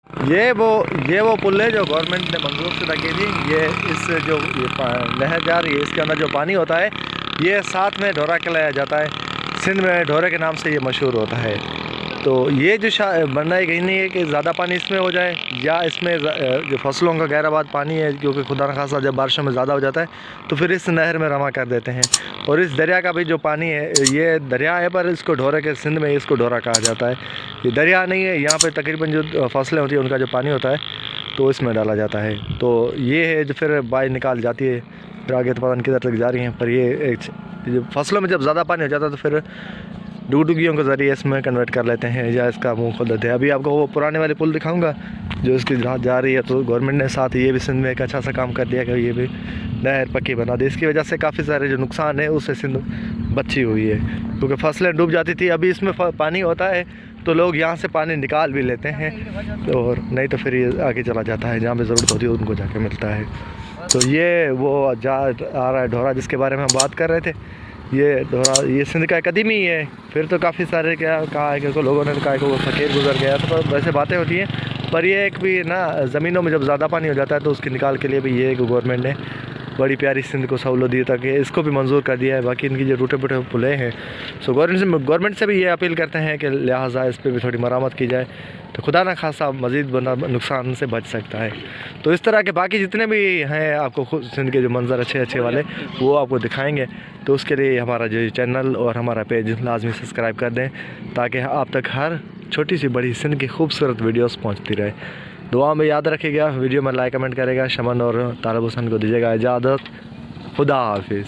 ये वो पुल है जो गवर्नमेंट ने मंजूर शुदा की थी। ये इस जो नहर जा रही है इसके अंदर जो पानी होता है ये साथ में ढोरा खिलाया जाता है। सिंध में ढोरे के नाम से ये मशहूर होता है। तो ये जो बनना ही कहीं नहीं है कि ज़्यादा पानी इसमें हो जाए या इसमें जो फसलों का गैराबाद पानी है, क्योंकि खुदा न खासा जब बारिशों में ज़्यादा हो जाता है तो फिर इस नहर में रवा कर देते हैं। और इस दरिया का भी जो पानी है ये दरिया है पर इसको ढोरे के सिंध में इसको ढोरा कहा जाता है। ये दरिया नहीं है। यहाँ पे तकरीबन जो फसलें होती हैं उनका जो पानी होता है तो इसमें डाला जाता है। तो ये है जो फिर बाई निकाल जाती है, फिर आगे तो पता नहीं किधर तक जा रही हैं। पर ये फसलों में जब ज़्यादा पानी हो जाता है तो फिर डुगडुगियों के ज़रिए इसमें कन्वर्ट कर लेते हैं या इसका मुंह खोल देते हैं। अभी आपको वो पुराने वाली पुल दिखाऊंगा जो इसकी राह जा रही है। तो गवर्नमेंट ने साथ ये भी सिंध में एक अच्छा सा काम कर दिया कि ये भी नहर पक्की बना दी। इसकी वजह से काफ़ी सारे जो नुकसान है उससे सिंध बची हुई है, क्योंकि फसलें डूब जाती थी। अभी इसमें पानी होता है तो लोग यहाँ से पानी निकाल भी लेते हैं, और नहीं तो फिर ये आगे चला जाता है जहाँ पर ज़रूरत होती है उनको जाके मिलता है। तो ये वो जा आ रहा है ढोरा जिसके बारे में हम बात कर रहे थे। ये ढोरा ये सिंध का कदीमी है। फिर तो काफ़ी सारे क्या कहा है कि लोगों ने कहा कि वो फ़कीर गुजर गया, तो वैसे बातें होती हैं। पर ये एक भी ना ज़मीनों में जब ज़्यादा पानी हो जाता है तो उसकी निकाल के लिए भी ये गवर्नमेंट ने बड़ी प्यारी सिंध को सहूलत दी, ताकि इसको भी मंजूर कर दिया है। बाकी इनकी जो टूटे फूटे पुलें हैं सो गवर्नमेंट से भी ये अपील करते हैं कि लिहाजा इस पर भी थोड़ी मरम्मत की जाए, तो खुदा ना खासा मज़ीद बंदा नुकसान से बच सकता है। तो इस तरह के बाकी जितने भी हैं आपको खुद सिंध के जो मंज़र अच्छे अच्छे वाले वो आपको दिखाएंगे। तो उसके लिए हमारा जो चैनल और हमारा पेज लाजमी सब्सक्राइब कर दें, ताकि आप तक हर छोटी सी बड़ी सिंध की खूबसूरत वीडियोस पहुंचती रहे। दुआ में याद रखिएगा, वीडियो में लाइक कमेंट करेगा। शमन और तालब हुसैन को दीजिएगा इजाज़त। खुदा हाफिज़।